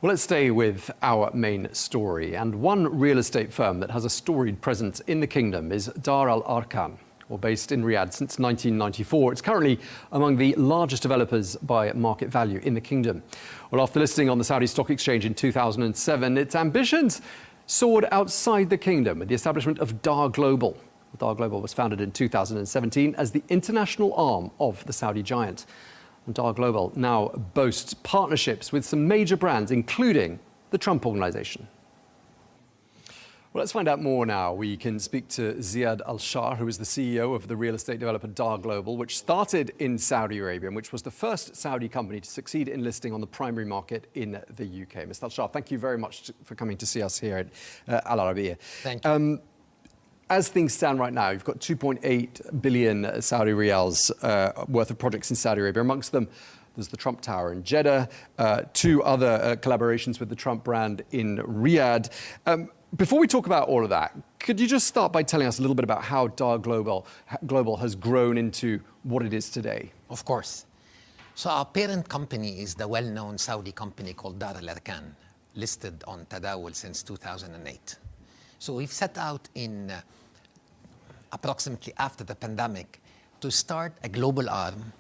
Well, let's stay with our main story. And one real estate firm that has a storied presence in the kingdom is Dar Al Arkan, based in Riyadh since 1994. It's currently among the largest developers by market value in the kingdom. Well, after listing on the Saudi Stock Exchange in 2007, its ambitions soared outside the kingdom with the establishment of DarGlobal. DarGlobal was founded in 2017 as the international arm of the Saudi giant. And DarGlobal now boasts partnerships with some major brands, including the Trump Organization. Well, let's find out more now. We can speak to Ziad Al-Shar, who is the CEO of the real estate developer DarGlobal, which started in Saudi Arabia and which was the first Saudi company to succeed in listing on the primary market in the UK. Mr. Al-Shar, thank you very much for coming to see us here at Al Arabiya. Thank you. As things stand right now, you've got 2.8 billion Saudi riyals worth of projects in Saudi Arabia. Amongst them, there's the Trump Tower in Jeddah, two other collaborations with the Trump brand in Riyadh. Before we talk about all of that, could you just start by telling us a little bit about how DarGlobal has grown into what it is today? Of course. So our parent company is the well-known Saudi company called Dar Al Arkan, listed on Tadawul since 2008. So we've set out in approximately after the pandemic to start a global arm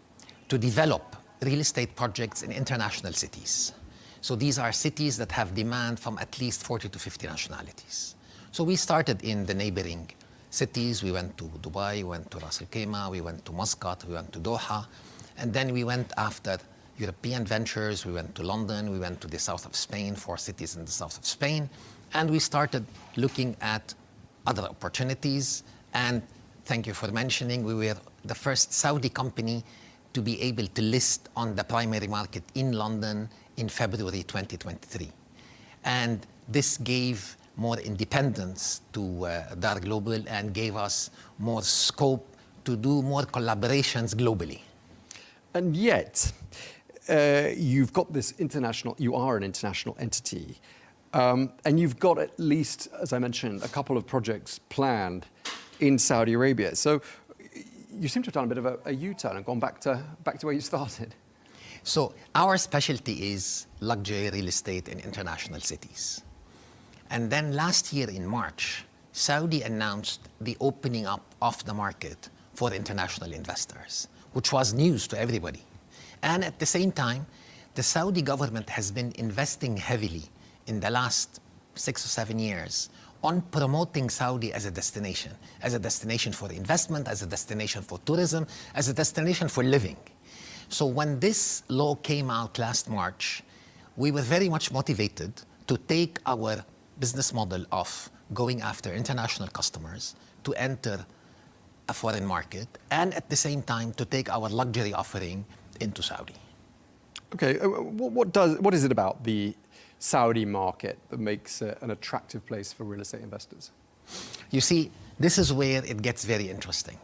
to develop real estate projects in international cities. So these are cities that have demand from at least 40 to 50 nationalities. So we started in the neighboring cities. We went to Dubai, we went to Ras Al Khaimah, we went to Muscat, we went to Doha, and then we went after European ventures. We went to London, we went to the south of Spain, 4 cities in the south of Spain, and we started looking at other opportunities. And thank you for mentioning, we were the first Saudi company to be able to list on the primary market in London in February 2023. And this gave more independence to DarGlobal and gave us more scope to do more collaborations globally. And yet, you've got this you are an international entity. And you've got at least, as I mentioned, a couple of projects planned in Saudi Arabia. So you seem to have done a bit of a U-turn and gone back to where you started. So our specialty is luxury real estate in international cities. And then last year in March, Saudi announced the opening up of the market for international investors, which was news to everybody. And at the same time, the Saudi government has been investing heavily in the last 6 or 7 years on promoting Saudi as a destination for investment, as a destination for tourism, as a destination for living. So when this law came out last March, we were very much motivated to take our business model of going after international customers to enter a foreign market, and at the same time to take our luxury offering into Saudi. Okay, what is it about the Saudi market that makes it an attractive place for real estate investors? You see, this is where it gets very interesting,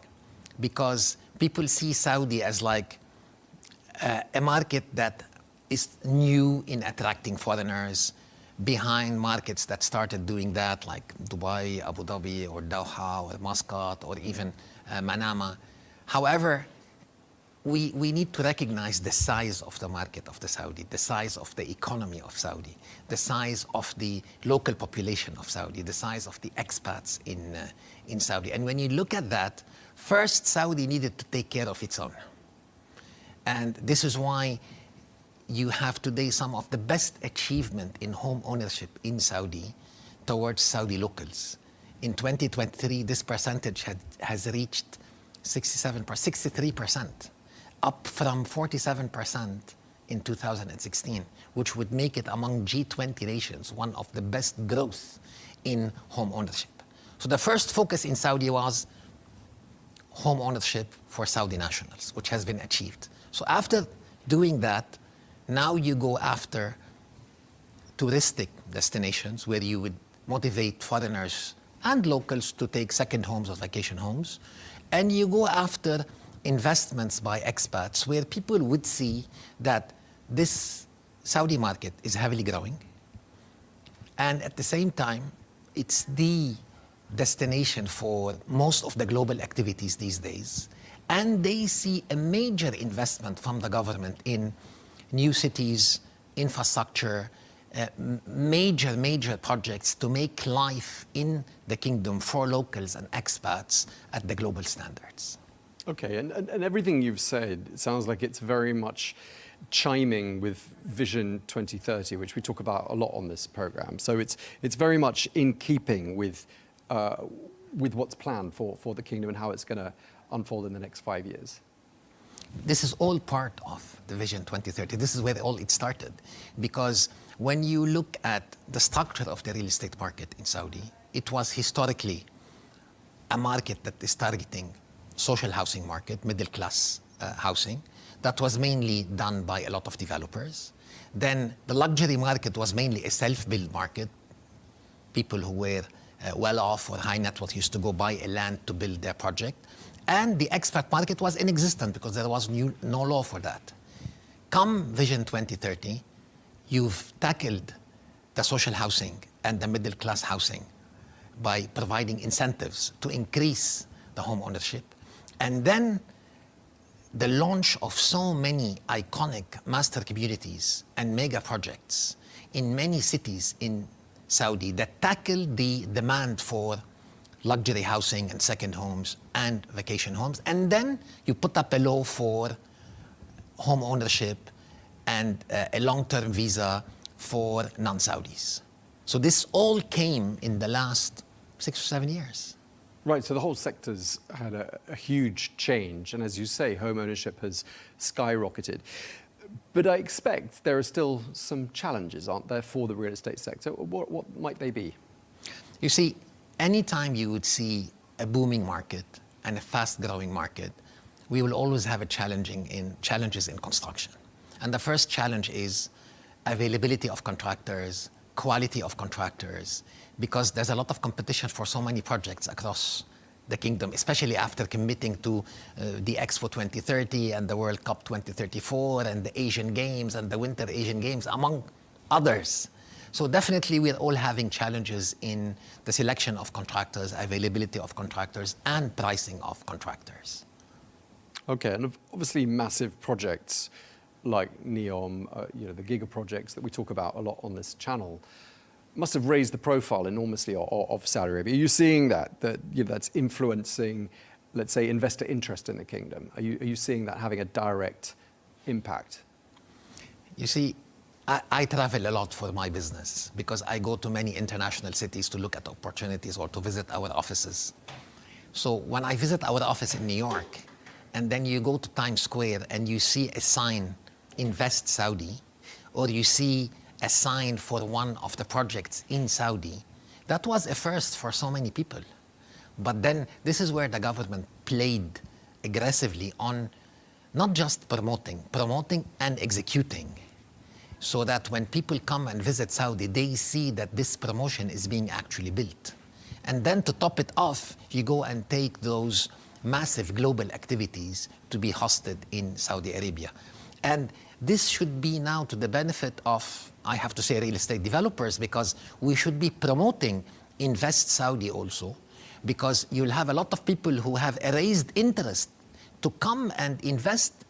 because people see Saudi as like a market that is new in attracting foreigners, behind markets that started doing that, like Dubai, Abu Dhabi, or Doha, or Muscat, or even Manama. However, we need to recognize the size of the market of the Saudi, the size of the economy of Saudi, the size of the local population of Saudi, the size of the expats in Saudi. And when you look at that, first Saudi needed to take care of its own. And this is why you have today some of the best achievement in home ownership in Saudi towards Saudi locals. In 2023, this percentage has reached 63%, up from 47% in 2016, which would make it among G20 nations one of the best growth in home ownership. So the first focus in Saudi was home ownership for Saudi nationals, which has been achieved. So after doing that, now you go after touristic destinations where you would motivate foreigners and locals to take second homes or vacation homes. And you go after investments by expats where people would see that this Saudi market is heavily growing. And at the same time, it's the destination for most of the global activities these days. And they see a major investment from the government in new cities, infrastructure, major projects to make life in the kingdom for locals and expats at the global standards. Okay, and everything you've said, it sounds like it's very much chiming with Vision 2030, which we talk about a lot on this program. So it's very much in keeping with what's planned for the kingdom and how it's going to unfold in the next 5 years. This is all part of the Vision 2030. This is where all it started. Because when you look at the structure of the real estate market in Saudi, it was historically a market that is targeting social housing market, middle class housing. That was mainly done by a lot of developers. Then the luxury market was mainly a self-built market. People who were well off or high net worth used to go buy a land to build their project. And the expat market was inexistent because there was no law for that. Come Vision 2030, you've tackled the social housing and the middle class housing by providing incentives to increase the home ownership. And then the launch of so many iconic master communities and mega projects in many cities in Saudi that tackle the demand for luxury housing and second homes and vacation homes. And then you put up a law for home ownership and a long-term visa for non-Saudis. So this all came in the last 6 or 7 years. Right, so the whole sector's had a huge change, and as you say, home ownership has skyrocketed. But I expect there are still some challenges, aren't there, for the real estate sector? What might they be? You see, anytime you would see a booming market and a fast-growing market, we will always have challenges in construction. And the first challenge is availability of contractors, quality of contractors, because there's a lot of competition for so many projects across the kingdom, especially after committing to the Expo 2030 and the World Cup 2034 and the Asian Games and the Winter Asian Games, among others. So definitely we're all having challenges in the selection of contractors, availability of contractors, and pricing of contractors. Okay, and obviously massive projects like NEOM, the giga projects that we talk about a lot on this channel, must have raised the profile enormously of Saudi Arabia. Are you seeing that's influencing, let's say, investor interest in the kingdom? Are you seeing that having a direct impact? You see, I travel a lot for my business because I go to many international cities to look at opportunities or to visit our offices. So when I visit our office in New York, and then you go to Times Square and you see a sign, Invest Saudi, or you see a sign for one of the projects in Saudi, that was a first for so many people. But then this is where the government played aggressively on not just promoting and executing, so that when people come and visit Saudi, they see that this promotion is being actually built. And then to top it off, you go and take those massive global activities to be hosted in Saudi Arabia. And this should be now to the benefit of, I have to say, real estate developers, because we should be promoting Invest Saudi also, because you'll have a lot of people who have a raised interest to come and invest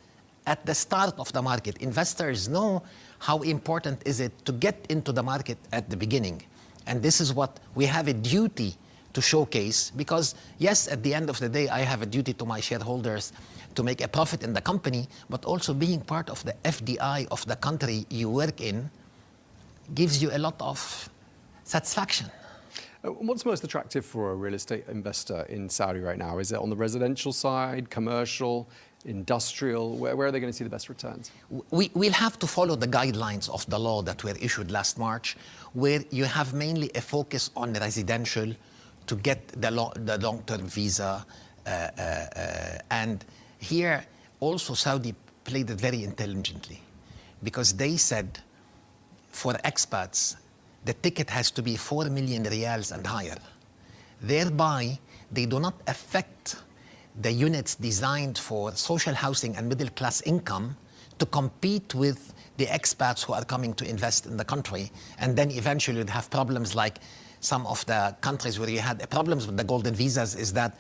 at the start of the market. Investors know how important is it to get into the market at the beginning. And this is what we have a duty to showcase, because yes, at the end of the day, I have a duty to my shareholders to make a profit in the company, but also being part of the FDI of the country you work in gives you a lot of satisfaction. What's most attractive for a real estate investor in Saudi right now? Is it on the residential side, commercial, industrial? Where are they going to see the best returns? We'll have to follow the guidelines of the law that were issued last March, where you have mainly a focus on residential to get the long-term visa. And here also Saudi played it very intelligently, because they said for expats, the ticket has to be 4 million riyals and higher. Thereby, they do not affect the units designed for social housing and middle class income to compete with the expats who are coming to invest in the country. And then eventually you'd have problems like some of the countries where you had problems with the golden visas, is that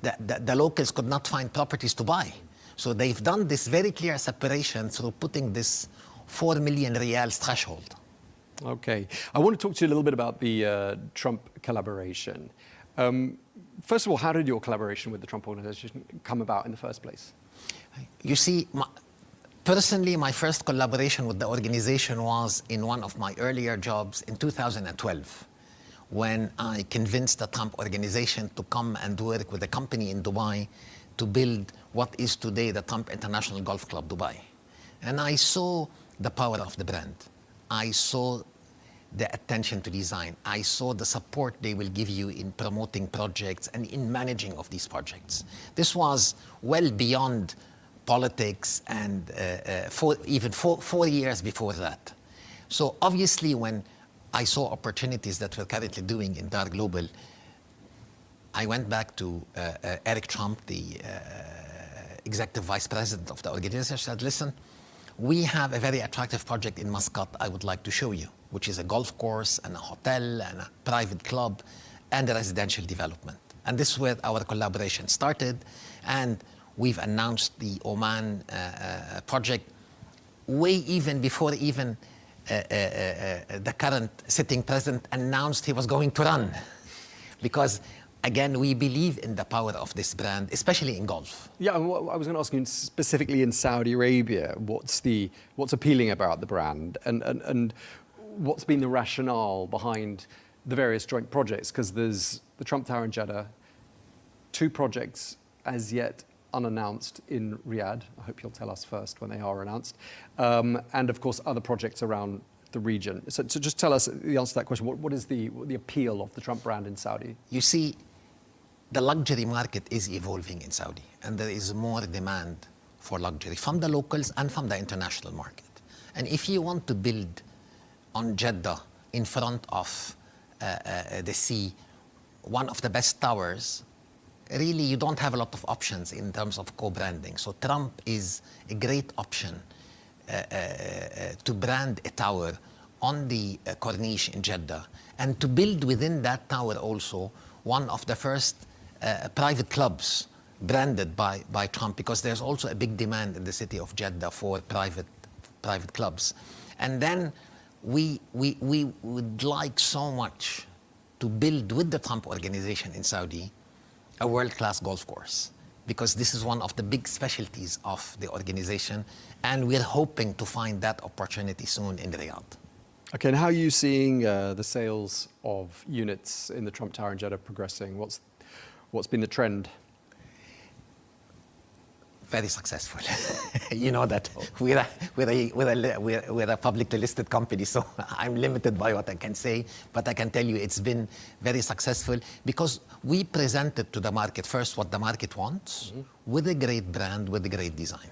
the locals could not find properties to buy. So they've done this very clear separation through putting this 4 million riyals threshold. Okay. I want to talk to you a little bit about the Trump collaboration. First of all, how did your collaboration with the Trump organization come about in the first place? You see, personally, my first collaboration with the organization was in one of my earlier jobs in 2012, when I convinced the Trump organization to come and work with a company in Dubai to build what is today the Trump International Golf Club Dubai. And I saw the power of the brand. I saw the attention to design. I saw the support they will give you in promoting projects and in managing of these projects. This was well beyond politics and even 4 years before that. So obviously when I saw opportunities that we're currently doing in DarGlobal, I went back to Eric Trump, the executive vice president of the organization, said, listen, we have a very attractive project in Muscat I would like to show you, which is a golf course and a hotel and a private club and a residential development. And this is where our collaboration started. And we've announced the Oman project way even before even the current sitting president announced he was going to run. Because again, we believe in the power of this brand, especially in golf. Yeah, I was going to ask you specifically in Saudi Arabia, what's appealing about the brand and what's been the rationale behind the various joint projects? Because there's the Trump Tower in Jeddah, 2 projects as yet unannounced in Riyadh. I hope you'll tell us first when they are announced. And of course, other projects around the region. So just tell us the answer to that question. What is the appeal of the Trump brand in Saudi? You see, the luxury market is evolving in Saudi, and there is more demand for luxury from the locals and from the international market. And if you want to build on Jeddah in front of the sea, one of the best towers, really you don't have a lot of options in terms of co-branding. So Trump is a great option to brand a tower on the Corniche in Jeddah, and to build within that tower also one of the first private clubs branded by Trump, because there's also a big demand in the city of Jeddah for private clubs. And then we would like so much to build with the Trump organization in Saudi a world-class golf course, because this is one of the big specialties of the organization, and we're hoping to find that opportunity soon in Riyadh. Okay, and how are you seeing the sales of units in the Trump Tower in Jeddah progressing? What's been the trend? Very successful. You know that we're a publicly listed company, so I'm limited by what I can say, but I can tell you it's been very successful because we presented to the market first what the market wants, with a great brand, with a great design.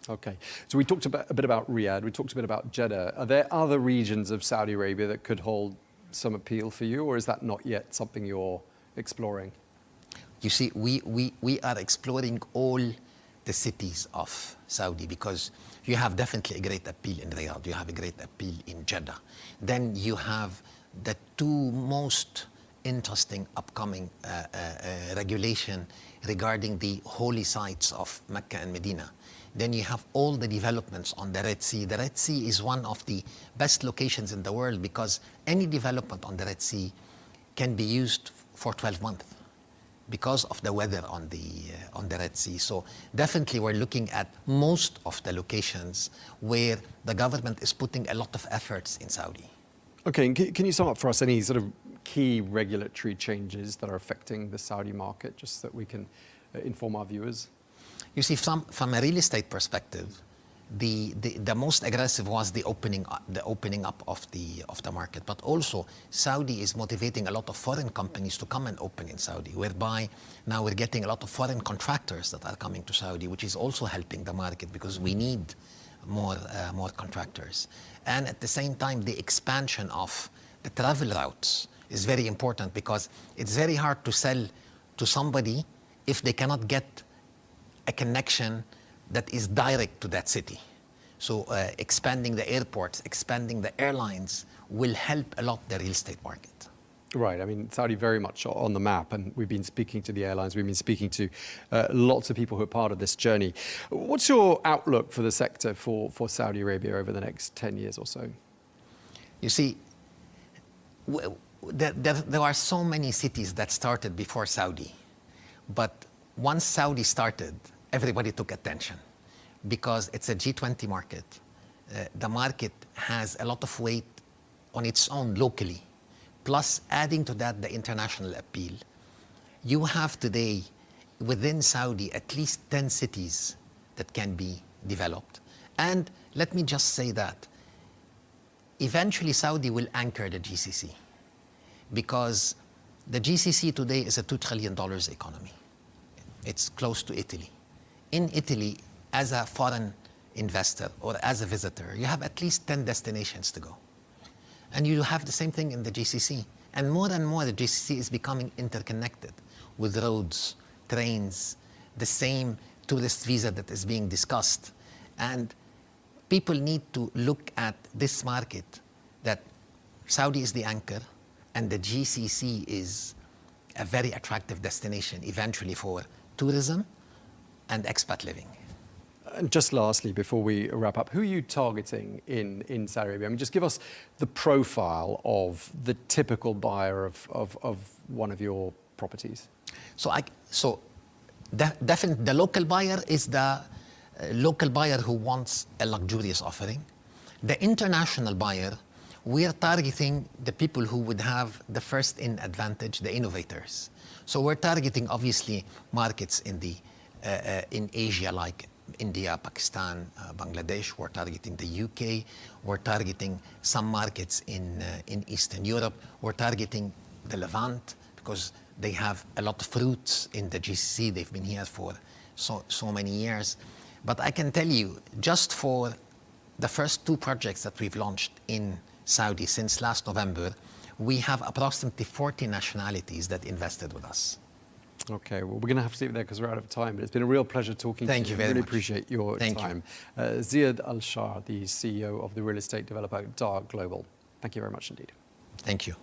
Okay, so we talked a bit about Riyadh, we talked a bit about Jeddah. Are there other regions of Saudi Arabia that could hold some appeal for you, or is that not yet something you're exploring? You see, we are exploring all the cities of Saudi, because you have definitely a great appeal in Riyadh, you have a great appeal in Jeddah. Then you have the 2 most interesting upcoming regulation regarding the holy sites of Mecca and Medina. Then you have all the developments on the Red Sea. The Red Sea is one of the best locations in the world, because any development on the Red Sea can be used for 12 months because of the weather on the Red Sea. So definitely we're looking at most of the locations where the government is putting a lot of efforts in Saudi. Okay, and can you sum up for us any sort of key regulatory changes that are affecting the Saudi market, just so that we can inform our viewers? You see, from a real estate perspective, the most aggressive was the opening up of the market. But also, Saudi is motivating a lot of foreign companies to come and open in Saudi, whereby now we're getting a lot of foreign contractors that are coming to Saudi, which is also helping the market, because we need more contractors. And at the same time, the expansion of the travel routes is very important, because it's very hard to sell to somebody if they cannot get a connection that is direct to that city. So expanding the airports, expanding the airlines will help a lot the real estate market. Right, I mean, Saudi very much on the map, and we've been speaking to the airlines, we've been speaking to lots of people who are part of this journey. What's your outlook for the sector for Saudi Arabia over the next 10 years or so? You see, There are so many cities that started before Saudi, but once Saudi started, everybody took attention because it's a G20 market. The market has a lot of weight on its own locally, plus adding to that the international appeal. You have today within Saudi at least 10 cities that can be developed. And let me just say that eventually Saudi will anchor the GCC because the GCC today is a $2 trillion economy. It's close to Italy. In Italy, as a foreign investor or as a visitor, you have at least 10 destinations to go. And you have the same thing in the GCC. And more, the GCC is becoming interconnected with roads, trains, the same tourist visa that is being discussed. And people need to look at this market, that Saudi is the anchor and the GCC is a very attractive destination eventually for tourism and expat living. And just lastly, before we wrap up, who are you targeting in Saudi Arabia? I mean, just give us the profile of the typical buyer of one of your properties. Definitely the local buyer is the local buyer who wants a luxurious offering. The international buyer, we are targeting the people who would have the first in advantage, the innovators. So we're targeting obviously markets in Asia like India, Pakistan, Bangladesh. We're targeting the UK. We're targeting some markets in Eastern Europe. We're targeting the Levant because they have a lot of roots in the GCC. They've been here for so many years. But I can tell you, just for the first 2 projects that we've launched in Saudi since last November, we have approximately 40 nationalities that invested with us. Okay, well, we're going to have to leave it there because we're out of time, but it's been a real pleasure talking to you. Thank you very much. Really appreciate your time. Ziad Al-Shah, the CEO of the real estate developer DarGlobal. Thank you very much indeed. Thank you.